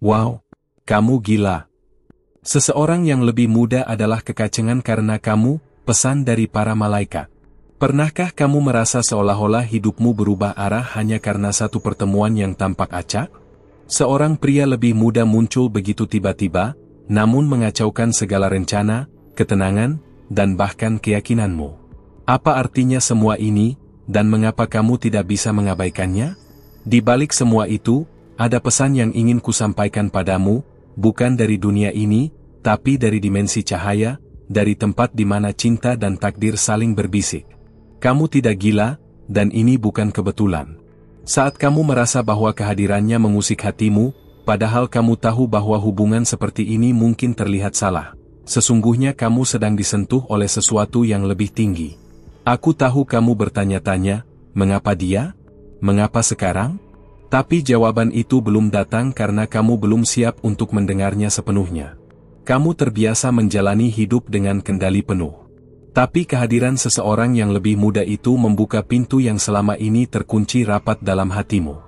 Wow, kamu gila. Seseorang yang lebih muda adalah kekacengan karena kamu, pesan dari para malaikat. Pernahkah kamu merasa seolah-olah hidupmu berubah arah hanya karena satu pertemuan yang tampak acak? Seorang pria lebih muda muncul begitu tiba-tiba, namun mengacaukan segala rencana, ketenangan, dan bahkan keyakinanmu. Apa artinya semua ini, dan mengapa kamu tidak bisa mengabaikannya? Di balik semua itu, ada pesan yang ingin kusampaikan padamu, bukan dari dunia ini, tapi dari dimensi cahaya, dari tempat di mana cinta dan takdir saling berbisik. Kamu tidak gila, dan ini bukan kebetulan. Saat kamu merasa bahwa kehadirannya mengusik hatimu, padahal kamu tahu bahwa hubungan seperti ini mungkin terlihat salah, sesungguhnya kamu sedang disentuh oleh sesuatu yang lebih tinggi. Aku tahu kamu bertanya-tanya, mengapa dia? Mengapa sekarang? Tapi jawaban itu belum datang karena kamu belum siap untuk mendengarnya sepenuhnya. Kamu terbiasa menjalani hidup dengan kendali penuh. Tapi kehadiran seseorang yang lebih muda itu membuka pintu yang selama ini terkunci rapat dalam hatimu.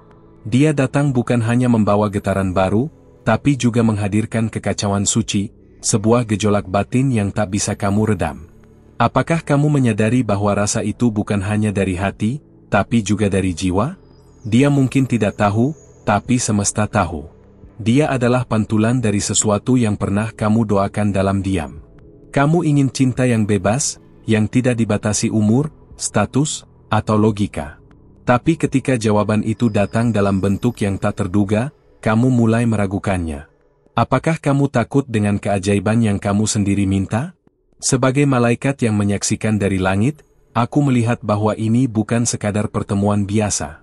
Dia datang bukan hanya membawa getaran baru, tapi juga menghadirkan kekacauan suci, sebuah gejolak batin yang tak bisa kamu redam. Apakah kamu menyadari bahwa rasa itu bukan hanya dari hati, tapi juga dari jiwa? Dia mungkin tidak tahu, tapi semesta tahu. Dia adalah pantulan dari sesuatu yang pernah kamu doakan dalam diam. Kamu ingin cinta yang bebas, yang tidak dibatasi umur, status, atau logika. Tapi ketika jawaban itu datang dalam bentuk yang tak terduga, kamu mulai meragukannya. Apakah kamu takut dengan keajaiban yang kamu sendiri minta? Sebagai malaikat yang menyaksikan dari langit, aku melihat bahwa ini bukan sekadar pertemuan biasa.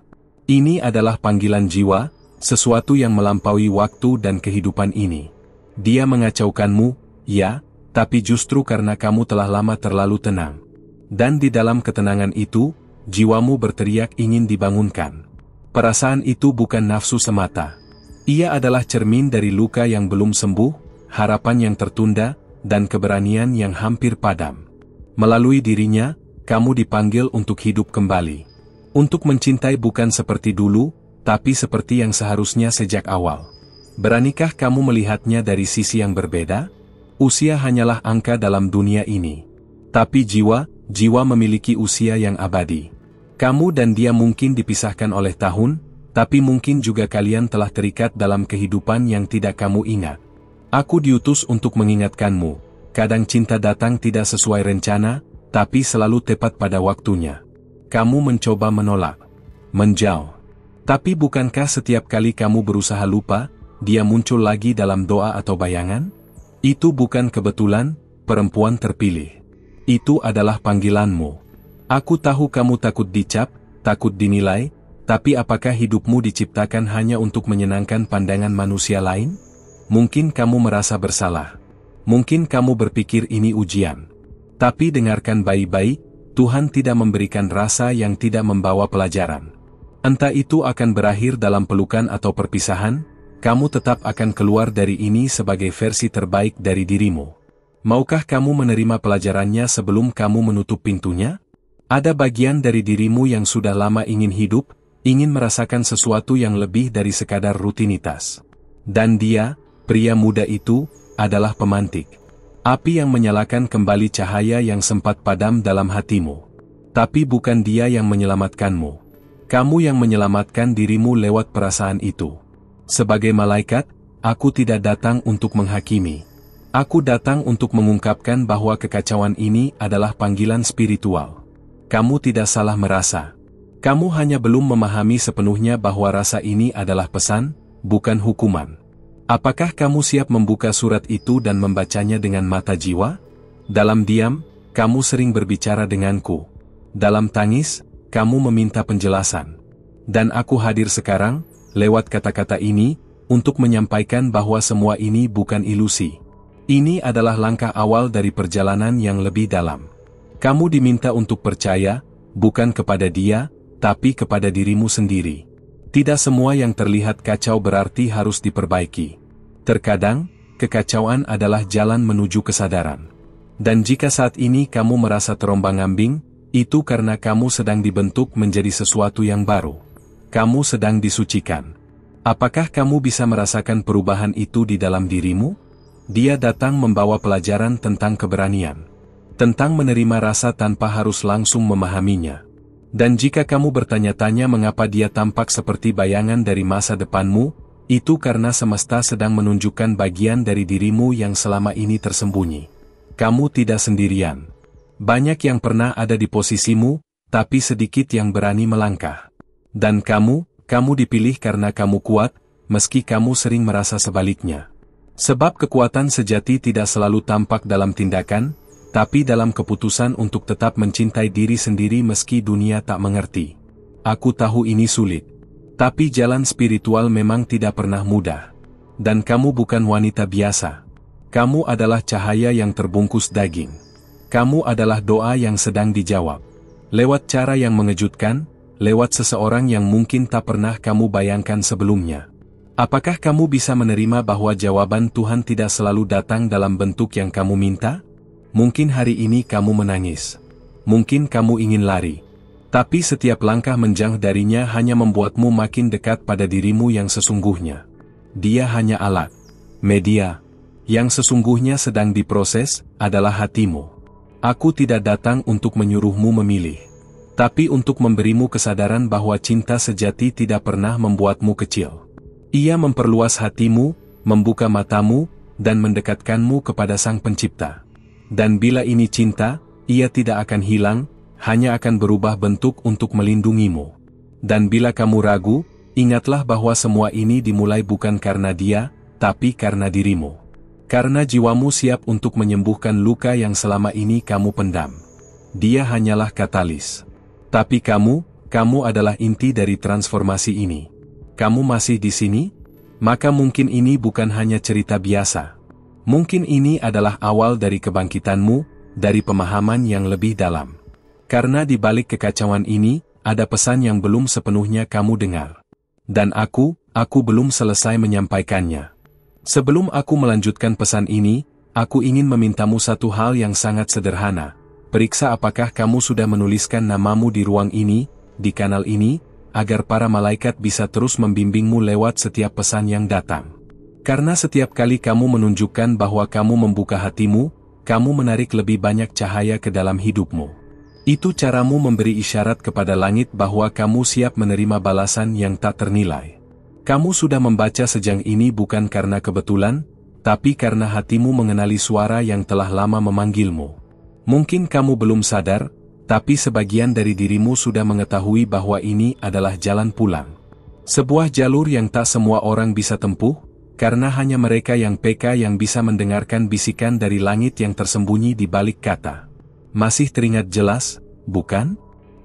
Ini adalah panggilan jiwa, sesuatu yang melampaui waktu dan kehidupan ini. Dia mengacaukanmu, ya, tapi justru karena kamu telah lama terlalu tenang. Dan di dalam ketenangan itu, jiwamu berteriak ingin dibangunkan. Perasaan itu bukan nafsu semata. Ia adalah cermin dari luka yang belum sembuh, harapan yang tertunda, dan keberanian yang hampir padam. Melalui dirinya, kamu dipanggil untuk hidup kembali. Untuk mencintai bukan seperti dulu, tapi seperti yang seharusnya sejak awal. Beranikah kamu melihatnya dari sisi yang berbeda? Usia hanyalah angka dalam dunia ini. Tapi jiwa memiliki usia yang abadi. Kamu dan dia mungkin dipisahkan oleh tahun, tapi mungkin juga kalian telah terikat dalam kehidupan yang tidak kamu ingat. Aku diutus untuk mengingatkanmu, kadang cinta datang tidak sesuai rencana, tapi selalu tepat pada waktunya. Kamu mencoba menolak, menjauh. Tapi bukankah setiap kali kamu berusaha lupa, dia muncul lagi dalam doa atau bayangan? Itu bukan kebetulan, perempuan terpilih. Itu adalah panggilanmu. Aku tahu kamu takut dicap, takut dinilai, tapi apakah hidupmu diciptakan hanya untuk menyenangkan pandangan manusia lain? Mungkin kamu merasa bersalah. Mungkin kamu berpikir ini ujian. Tapi dengarkan baik-baik, Tuhan tidak memberikan rasa yang tidak membawa pelajaran. Entah itu akan berakhir dalam pelukan atau perpisahan, kamu tetap akan keluar dari ini sebagai versi terbaik dari dirimu. Maukah kamu menerima pelajarannya sebelum kamu menutup pintunya? Ada bagian dari dirimu yang sudah lama ingin hidup, ingin merasakan sesuatu yang lebih dari sekadar rutinitas. Dan dia, pria muda itu, adalah pemantik. Api yang menyalakan kembali cahaya yang sempat padam dalam hatimu. Tapi bukan dia yang menyelamatkanmu. Kamu yang menyelamatkan dirimu lewat perasaan itu. Sebagai malaikat, aku tidak datang untuk menghakimi. Aku datang untuk mengungkapkan bahwa kekacauan ini adalah panggilan spiritual. Kamu tidak salah merasa. Kamu hanya belum memahami sepenuhnya bahwa rasa ini adalah pesan, bukan hukuman. Apakah kamu siap membuka surat itu dan membacanya dengan mata jiwa? Dalam diam, kamu sering berbicara denganku. Dalam tangis, kamu meminta penjelasan. Dan aku hadir sekarang, lewat kata-kata ini, untuk menyampaikan bahwa semua ini bukan ilusi. Ini adalah langkah awal dari perjalanan yang lebih dalam. Kamu diminta untuk percaya, bukan kepada dia, tapi kepada dirimu sendiri. Tidak semua yang terlihat kacau berarti harus diperbaiki. Terkadang, kekacauan adalah jalan menuju kesadaran. Dan jika saat ini kamu merasa terombang-ambing, itu karena kamu sedang dibentuk menjadi sesuatu yang baru. Kamu sedang disucikan. Apakah kamu bisa merasakan perubahan itu di dalam dirimu? Dia datang membawa pelajaran tentang keberanian. Tentang menerima rasa tanpa harus langsung memahaminya. Dan jika kamu bertanya-tanya mengapa dia tampak seperti bayangan dari masa depanmu, itu karena semesta sedang menunjukkan bagian dari dirimu yang selama ini tersembunyi. Kamu tidak sendirian. Banyak yang pernah ada di posisimu, tapi sedikit yang berani melangkah. Dan kamu dipilih karena kamu kuat, meski kamu sering merasa sebaliknya. Sebab kekuatan sejati tidak selalu tampak dalam tindakan, tapi dalam keputusan untuk tetap mencintai diri sendiri meski dunia tak mengerti. Aku tahu ini sulit. Tapi jalan spiritual memang tidak pernah mudah. Dan kamu bukan wanita biasa. Kamu adalah cahaya yang terbungkus daging. Kamu adalah doa yang sedang dijawab. Lewat cara yang mengejutkan, lewat seseorang yang mungkin tak pernah kamu bayangkan sebelumnya. Apakah kamu bisa menerima bahwa jawaban Tuhan tidak selalu datang dalam bentuk yang kamu minta? Mungkin hari ini kamu menangis. Mungkin kamu ingin lari. Tapi setiap langkah menjauh darinya hanya membuatmu makin dekat pada dirimu yang sesungguhnya. Dia hanya alat. Media. Yang sesungguhnya sedang diproses, adalah hatimu. Aku tidak datang untuk menyuruhmu memilih. Tapi untuk memberimu kesadaran bahwa cinta sejati tidak pernah membuatmu kecil. Ia memperluas hatimu, membuka matamu, dan mendekatkanmu kepada Sang Pencipta. Dan bila ini cinta, ia tidak akan hilang, hanya akan berubah bentuk untuk melindungimu. Dan bila kamu ragu, ingatlah bahwa semua ini dimulai bukan karena dia, tapi karena dirimu. Karena jiwamu siap untuk menyembuhkan luka yang selama ini kamu pendam. Dia hanyalah katalis. Tapi kamu adalah inti dari transformasi ini. Kamu masih di sini? Maka mungkin ini bukan hanya cerita biasa. Mungkin ini adalah awal dari kebangkitanmu, dari pemahaman yang lebih dalam. Karena di balik kekacauan ini, ada pesan yang belum sepenuhnya kamu dengar. Dan aku belum selesai menyampaikannya. Sebelum aku melanjutkan pesan ini, aku ingin memintamu satu hal yang sangat sederhana. Periksa apakah kamu sudah menuliskan namamu di ruang ini, di kanal ini, agar para malaikat bisa terus membimbingmu lewat setiap pesan yang datang. Karena setiap kali kamu menunjukkan bahwa kamu membuka hatimu, kamu menarik lebih banyak cahaya ke dalam hidupmu. Itu caramu memberi isyarat kepada langit bahwa kamu siap menerima balasan yang tak ternilai. Kamu sudah membaca sejang ini bukan karena kebetulan, tapi karena hatimu mengenali suara yang telah lama memanggilmu. Mungkin kamu belum sadar, tapi sebagian dari dirimu sudah mengetahui bahwa ini adalah jalan pulang. Sebuah jalur yang tak semua orang bisa tempuh, karena hanya mereka yang peka yang bisa mendengarkan bisikan dari langit yang tersembunyi di balik kata. Masih teringat jelas, bukan?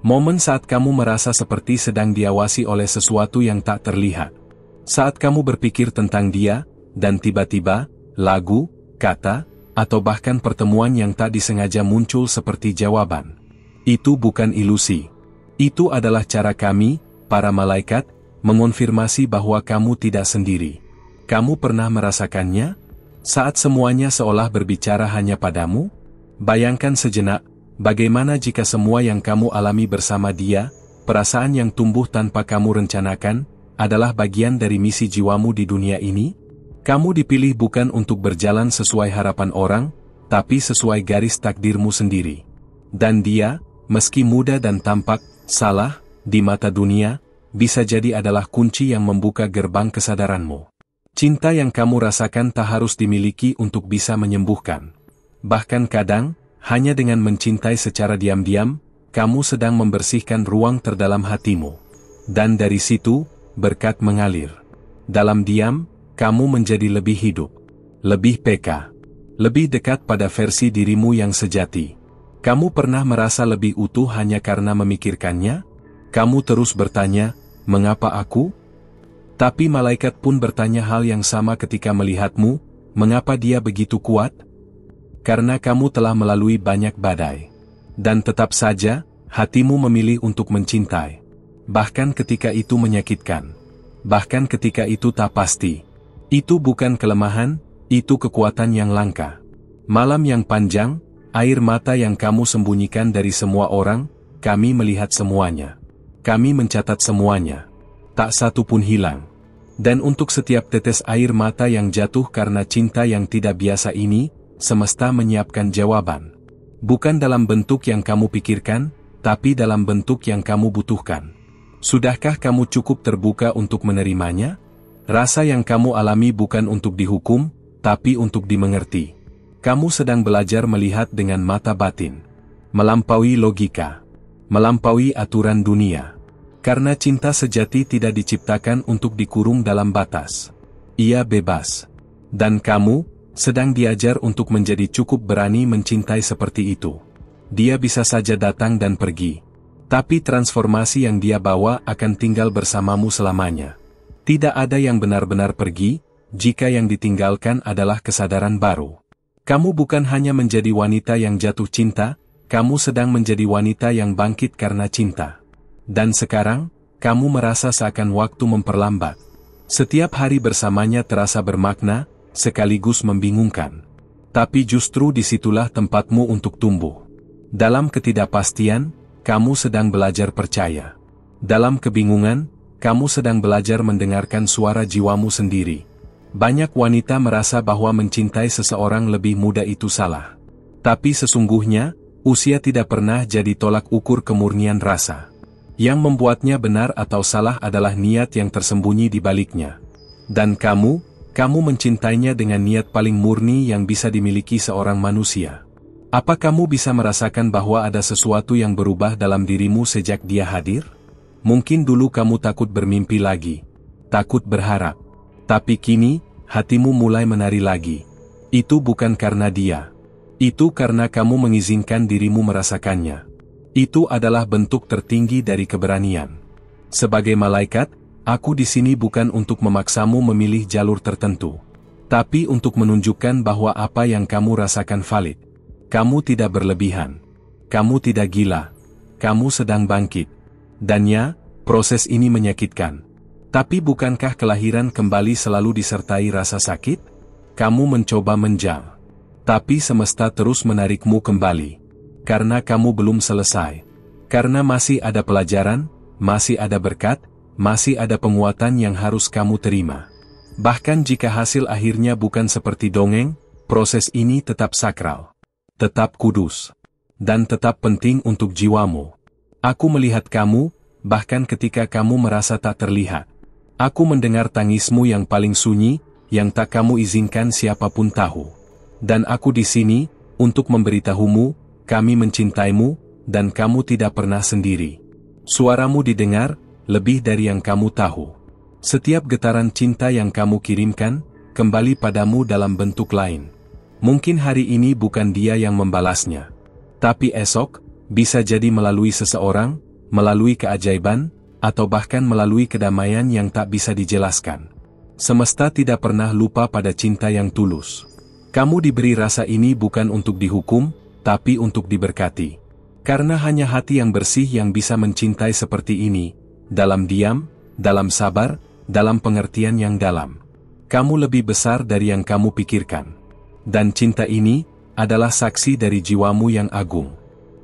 Momen saat kamu merasa seperti sedang diawasi oleh sesuatu yang tak terlihat. Saat kamu berpikir tentang dia, dan tiba-tiba, lagu, kata, atau bahkan pertemuan yang tak disengaja muncul seperti jawaban. Itu bukan ilusi. Itu adalah cara kami, para malaikat, mengonfirmasi bahwa kamu tidak sendiri. Kamu pernah merasakannya? Saat semuanya seolah berbicara hanya padamu? Bayangkan sejenak, bagaimana jika semua yang kamu alami bersama dia, perasaan yang tumbuh tanpa kamu rencanakan, adalah bagian dari misi jiwamu di dunia ini? Kamu dipilih bukan untuk berjalan sesuai harapan orang, tapi sesuai garis takdirmu sendiri. Dan dia, meski muda dan tampak salah di mata dunia, bisa jadi adalah kunci yang membuka gerbang kesadaranmu. Cinta yang kamu rasakan tak harus dimiliki untuk bisa menyembuhkan. Bahkan kadang, hanya dengan mencintai secara diam-diam, kamu sedang membersihkan ruang terdalam hatimu. Dan dari situ, berkat mengalir. Dalam diam, kamu menjadi lebih hidup, lebih peka, lebih dekat pada versi dirimu yang sejati. Kamu pernah merasa lebih utuh hanya karena memikirkannya? Kamu terus bertanya, mengapa aku? Tapi malaikat pun bertanya hal yang sama ketika melihatmu, mengapa dia begitu kuat? Karena kamu telah melalui banyak badai. Dan tetap saja, hatimu memilih untuk mencintai. Bahkan ketika itu menyakitkan. Bahkan ketika itu tak pasti. Itu bukan kelemahan, itu kekuatan yang langka. Malam yang panjang, air mata yang kamu sembunyikan dari semua orang, kami melihat semuanya. Kami mencatat semuanya. Tak satu pun hilang. Dan untuk setiap tetes air mata yang jatuh karena cinta yang tidak biasa ini, semesta menyiapkan jawaban. Bukan dalam bentuk yang kamu pikirkan, tapi dalam bentuk yang kamu butuhkan. Sudahkah kamu cukup terbuka untuk menerimanya? Rasa yang kamu alami bukan untuk dihukum, tapi untuk dimengerti. Kamu sedang belajar melihat dengan mata batin. Melampaui logika. Melampaui aturan dunia. Karena cinta sejati tidak diciptakan untuk dikurung dalam batas. Ia bebas. Dan kamu sedang diajar untuk menjadi cukup berani mencintai seperti itu. Dia bisa saja datang dan pergi. Tapi transformasi yang dia bawa akan tinggal bersamamu selamanya. Tidak ada yang benar-benar pergi, jika yang ditinggalkan adalah kesadaran baru. Kamu bukan hanya menjadi wanita yang jatuh cinta, kamu sedang menjadi wanita yang bangkit karena cinta. Dan sekarang, kamu merasa seakan waktu memperlambat. Setiap hari bersamanya terasa bermakna, sekaligus membingungkan. Tapi justru disitulah tempatmu untuk tumbuh. Dalam ketidakpastian, kamu sedang belajar percaya. Dalam kebingungan, kamu sedang belajar mendengarkan suara jiwamu sendiri. Banyak wanita merasa bahwa mencintai seseorang lebih mudah itu salah. Tapi sesungguhnya, usia tidak pernah jadi tolak ukur kemurnian rasa. Yang membuatnya benar atau salah adalah niat yang tersembunyi di baliknya. Dan kamu mencintainya dengan niat paling murni yang bisa dimiliki seorang manusia. Apa kamu bisa merasakan bahwa ada sesuatu yang berubah dalam dirimu sejak dia hadir? Mungkin dulu kamu takut bermimpi lagi, takut berharap. Tapi kini, hatimu mulai menari lagi. Itu bukan karena dia. Itu karena kamu mengizinkan dirimu merasakannya. Itu adalah bentuk tertinggi dari keberanian. Sebagai malaikat, aku di sini bukan untuk memaksamu memilih jalur tertentu. Tapi untuk menunjukkan bahwa apa yang kamu rasakan valid. Kamu tidak berlebihan. Kamu tidak gila. Kamu sedang bangkit. Dan ya, proses ini menyakitkan. Tapi bukankah kelahiran kembali selalu disertai rasa sakit? Kamu mencoba menjal. Tapi semesta terus menarikmu kembali. Karena kamu belum selesai. Karena masih ada pelajaran, masih ada berkat, masih ada penguatan yang harus kamu terima. Bahkan jika hasil akhirnya bukan seperti dongeng, proses ini tetap sakral. Tetap kudus. Dan tetap penting untuk jiwamu. Aku melihat kamu, bahkan ketika kamu merasa tak terlihat. Aku mendengar tangismu yang paling sunyi, yang tak kamu izinkan siapapun tahu. Dan aku di sini, untuk memberitahumu, kami mencintaimu, dan kamu tidak pernah sendiri. Suaramu didengar, lebih dari yang kamu tahu. Setiap getaran cinta yang kamu kirimkan, kembali padamu dalam bentuk lain. Mungkin hari ini bukan dia yang membalasnya. Tapi esok, bisa jadi melalui seseorang, melalui keajaiban, atau bahkan melalui kedamaian yang tak bisa dijelaskan. Semesta tidak pernah lupa pada cinta yang tulus. Kamu diberi rasa ini bukan untuk dihukum, tapi untuk diberkati. Karena hanya hati yang bersih yang bisa mencintai seperti ini, dalam diam, dalam sabar, dalam pengertian yang dalam. Kamu lebih besar dari yang kamu pikirkan. Dan cinta ini adalah saksi dari jiwamu yang agung.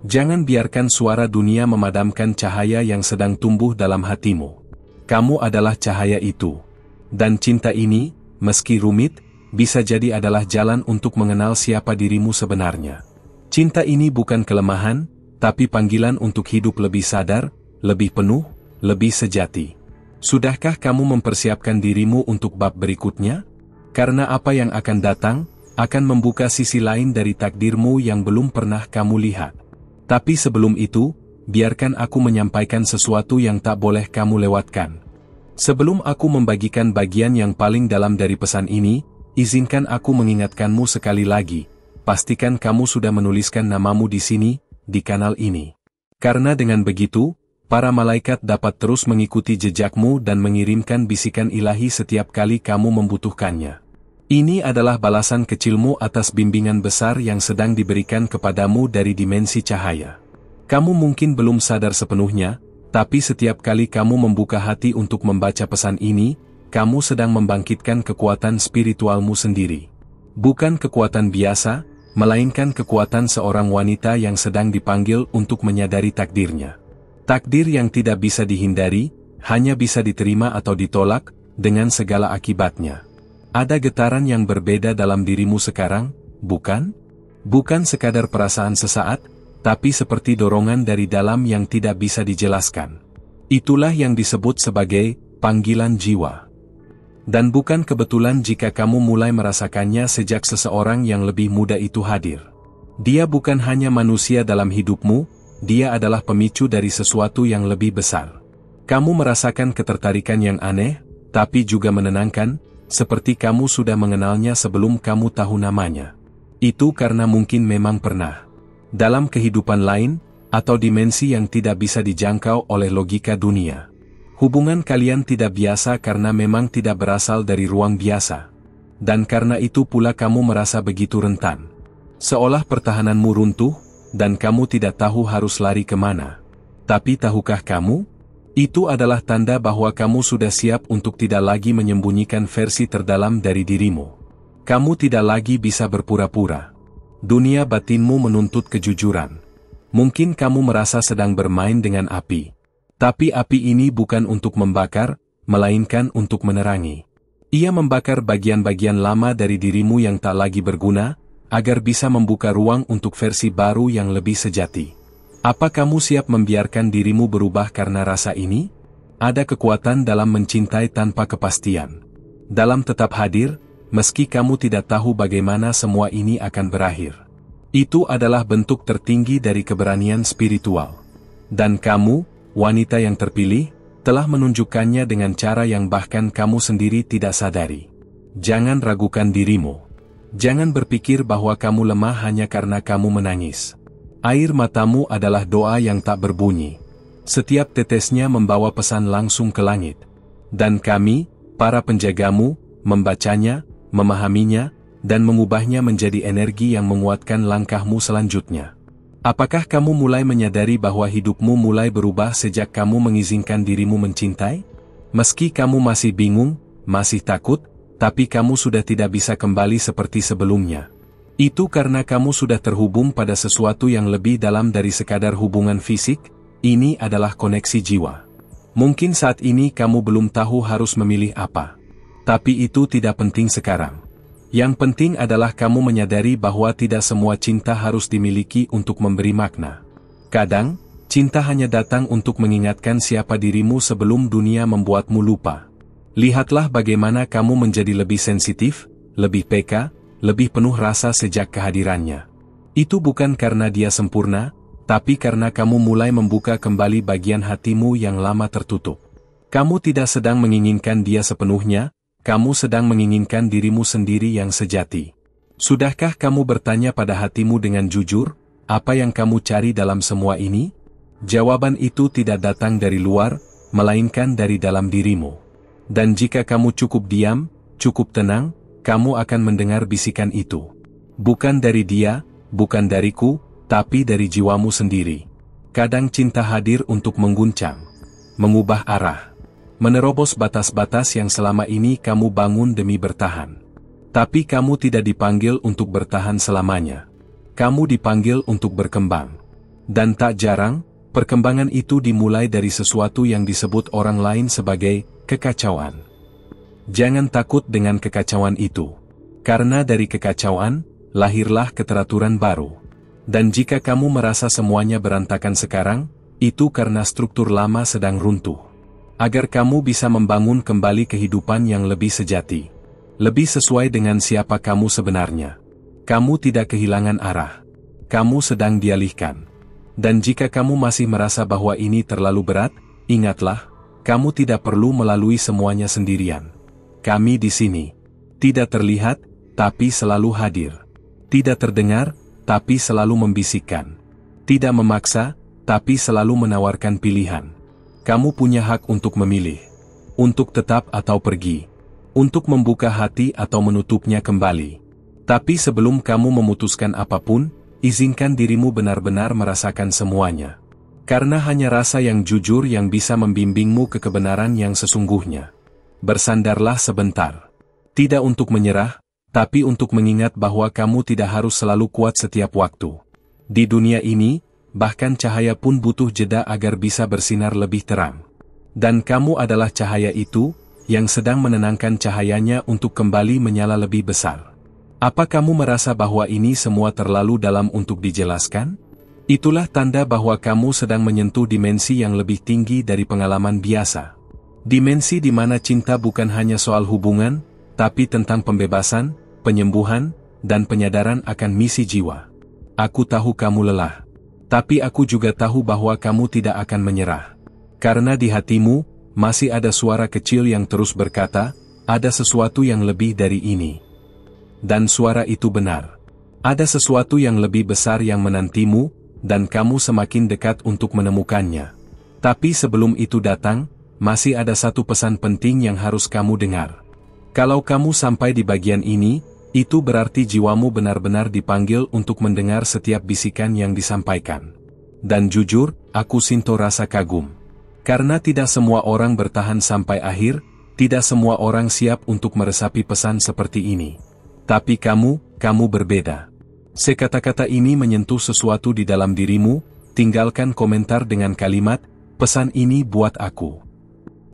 Jangan biarkan suara dunia memadamkan cahaya yang sedang tumbuh dalam hatimu. Kamu adalah cahaya itu. Dan cinta ini, meski rumit, bisa jadi adalah jalan untuk mengenal siapa dirimu sebenarnya. Cinta ini bukan kelemahan, tapi panggilan untuk hidup lebih sadar, lebih penuh, lebih sejati. Sudahkah kamu mempersiapkan dirimu untuk bab berikutnya? Karena apa yang akan datang, akan membuka sisi lain dari takdirmu yang belum pernah kamu lihat. Tapi sebelum itu, biarkan aku menyampaikan sesuatu yang tak boleh kamu lewatkan. Sebelum aku membagikan bagian yang paling dalam dari pesan ini, izinkan aku mengingatkanmu sekali lagi. Pastikan kamu sudah menuliskan namamu di sini, di kanal ini. Karena dengan begitu, para malaikat dapat terus mengikuti jejakmu dan mengirimkan bisikan ilahi setiap kali kamu membutuhkannya. Ini adalah balasan kecilmu atas bimbingan besar yang sedang diberikan kepadamu dari dimensi cahaya. Kamu mungkin belum sadar sepenuhnya, tapi setiap kali kamu membuka hati untuk membaca pesan ini, kamu sedang membangkitkan kekuatan spiritualmu sendiri. Bukan kekuatan biasa, melainkan kekuatan seorang wanita yang sedang dipanggil untuk menyadari takdirnya. Takdir yang tidak bisa dihindari, hanya bisa diterima atau ditolak, dengan segala akibatnya. Ada getaran yang berbeda dalam dirimu sekarang, bukan? Bukan sekadar perasaan sesaat, tapi seperti dorongan dari dalam yang tidak bisa dijelaskan. Itulah yang disebut sebagai panggilan jiwa. Dan bukan kebetulan jika kamu mulai merasakannya sejak seseorang yang lebih muda itu hadir. Dia bukan hanya manusia dalam hidupmu, dia adalah pemicu dari sesuatu yang lebih besar. Kamu merasakan ketertarikan yang aneh, tapi juga menenangkan, seperti kamu sudah mengenalnya sebelum kamu tahu namanya. Itu karena mungkin memang pernah dalam kehidupan lain, atau dimensi yang tidak bisa dijangkau oleh logika dunia. Hubungan kalian tidak biasa karena memang tidak berasal dari ruang biasa. Dan karena itu pula kamu merasa begitu rentan. Seolah pertahananmu runtuh, dan kamu tidak tahu harus lari kemana. Tapi tahukah kamu? Itu adalah tanda bahwa kamu sudah siap untuk tidak lagi menyembunyikan versi terdalam dari dirimu. Kamu tidak lagi bisa berpura-pura. Dunia batinmu menuntut kejujuran. Mungkin kamu merasa sedang bermain dengan api. Tapi api ini bukan untuk membakar, melainkan untuk menerangi. Ia membakar bagian-bagian lama dari dirimu yang tak lagi berguna, agar bisa membuka ruang untuk versi baru yang lebih sejati. Apa kamu siap membiarkan dirimu berubah karena rasa ini? Ada kekuatan dalam mencintai tanpa kepastian. Dalam tetap hadir, meski kamu tidak tahu bagaimana semua ini akan berakhir. Itu adalah bentuk tertinggi dari keberanian spiritual. Dan kamu, wanita yang terpilih, telah menunjukkannya dengan cara yang bahkan kamu sendiri tidak sadari. Jangan ragukan dirimu. Jangan berpikir bahwa kamu lemah hanya karena kamu menangis. Air matamu adalah doa yang tak berbunyi. Setiap tetesnya membawa pesan langsung ke langit. Dan kami, para penjagamu, membacanya, memahaminya, dan mengubahnya menjadi energi yang menguatkan langkahmu selanjutnya. Apakah kamu mulai menyadari bahwa hidupmu mulai berubah sejak kamu mengizinkan dirimu mencintai? Meski kamu masih bingung, masih takut, tapi kamu sudah tidak bisa kembali seperti sebelumnya. Itu karena kamu sudah terhubung pada sesuatu yang lebih dalam dari sekadar hubungan fisik. Ini adalah koneksi jiwa. Mungkin saat ini kamu belum tahu harus memilih apa. Tapi itu tidak penting sekarang. Yang penting adalah kamu menyadari bahwa tidak semua cinta harus dimiliki untuk memberi makna. Kadang, cinta hanya datang untuk mengingatkan siapa dirimu sebelum dunia membuatmu lupa. Lihatlah bagaimana kamu menjadi lebih sensitif, lebih peka, lebih penuh rasa sejak kehadirannya. Itu bukan karena dia sempurna, tapi karena kamu mulai membuka kembali bagian hatimu yang lama tertutup. Kamu tidak sedang menginginkan dia sepenuhnya, kamu sedang menginginkan dirimu sendiri yang sejati. Sudahkah kamu bertanya pada hatimu dengan jujur, apa yang kamu cari dalam semua ini? Jawaban itu tidak datang dari luar, melainkan dari dalam dirimu. Dan jika kamu cukup diam, cukup tenang, kamu akan mendengar bisikan itu. Bukan dari dia, bukan dariku, tapi dari jiwamu sendiri. Kadang cinta hadir untuk mengguncang, mengubah arah, menerobos batas-batas yang selama ini kamu bangun demi bertahan. Tapi kamu tidak dipanggil untuk bertahan selamanya. Kamu dipanggil untuk berkembang. Dan tak jarang, perkembangan itu dimulai dari sesuatu yang disebut orang lain sebagai kekacauan. Jangan takut dengan kekacauan itu. Karena dari kekacauan, lahirlah keteraturan baru. Dan jika kamu merasa semuanya berantakan sekarang, itu karena struktur lama sedang runtuh. Agar kamu bisa membangun kembali kehidupan yang lebih sejati. Lebih sesuai dengan siapa kamu sebenarnya. Kamu tidak kehilangan arah. Kamu sedang dialihkan. Dan jika kamu masih merasa bahwa ini terlalu berat, ingatlah, kamu tidak perlu melalui semuanya sendirian. Kami di sini. Tidak terlihat, tapi selalu hadir. Tidak terdengar, tapi selalu membisikkan. Tidak memaksa, tapi selalu menawarkan pilihan. Kamu punya hak untuk memilih. Untuk tetap atau pergi. Untuk membuka hati atau menutupnya kembali. Tapi sebelum kamu memutuskan apapun, izinkan dirimu benar-benar merasakan semuanya. Karena hanya rasa yang jujur yang bisa membimbingmu ke kebenaran yang sesungguhnya. Bersandarlah sebentar. Tidak untuk menyerah, tapi untuk mengingat bahwa kamu tidak harus selalu kuat setiap waktu. Di dunia ini, bahkan cahaya pun butuh jeda agar bisa bersinar lebih terang. Dan kamu adalah cahaya itu, yang sedang menenangkan cahayanya untuk kembali menyala lebih besar. Apa kamu merasa bahwa ini semua terlalu dalam untuk dijelaskan? Itulah tanda bahwa kamu sedang menyentuh dimensi yang lebih tinggi dari pengalaman biasa. Dimensi di mana cinta bukan hanya soal hubungan, tapi tentang pembebasan, penyembuhan, dan penyadaran akan misi jiwa. Aku tahu kamu lelah. Tapi aku juga tahu bahwa kamu tidak akan menyerah. Karena di hatimu, masih ada suara kecil yang terus berkata, ada sesuatu yang lebih dari ini. Dan suara itu benar. Ada sesuatu yang lebih besar yang menantimu, dan kamu semakin dekat untuk menemukannya. Tapi sebelum itu datang, masih ada satu pesan penting yang harus kamu dengar. Kalau kamu sampai di bagian ini, itu berarti jiwamu benar-benar dipanggil untuk mendengar setiap bisikan yang disampaikan. Dan jujur, aku sinto rasa kagum. Karena tidak semua orang bertahan sampai akhir, tidak semua orang siap untuk meresapi pesan seperti ini. Tapi kamu berbeda. Sekata-kata ini menyentuh sesuatu di dalam dirimu, tinggalkan komentar dengan kalimat, pesan ini buat aku.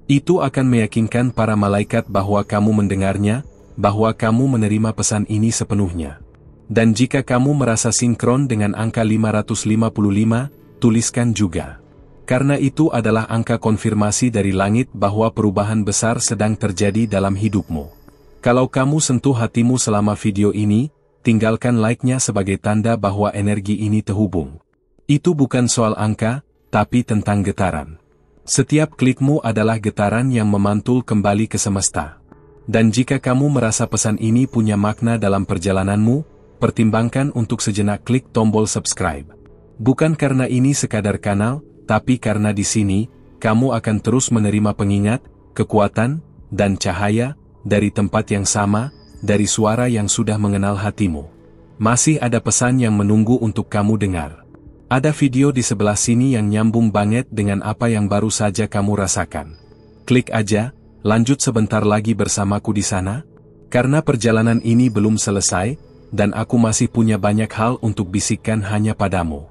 Itu akan meyakinkan para malaikat bahwa kamu mendengarnya, bahwa kamu menerima pesan ini sepenuhnya. Dan jika kamu merasa sinkron dengan angka 555, tuliskan juga. Karena itu adalah angka konfirmasi dari langit bahwa perubahan besar sedang terjadi dalam hidupmu. Kalau kamu sentuh hatimu selama video ini, tinggalkan like-nya sebagai tanda bahwa energi ini terhubung. Itu bukan soal angka, tapi tentang getaran. Setiap klikmu adalah getaran yang memantul kembali ke semesta. Dan jika kamu merasa pesan ini punya makna dalam perjalananmu, pertimbangkan untuk sejenak klik tombol subscribe. Bukan karena ini sekadar kanal, tapi karena di sini, kamu akan terus menerima pengingat, kekuatan, dan cahaya, dari tempat yang sama, dari suara yang sudah mengenal hatimu. Masih ada pesan yang menunggu untuk kamu dengar. Ada video di sebelah sini yang nyambung banget dengan apa yang baru saja kamu rasakan. Klik aja, lanjut sebentar lagi bersamaku di sana. Karena perjalanan ini belum selesai, dan aku masih punya banyak hal untuk bisikkan hanya padamu.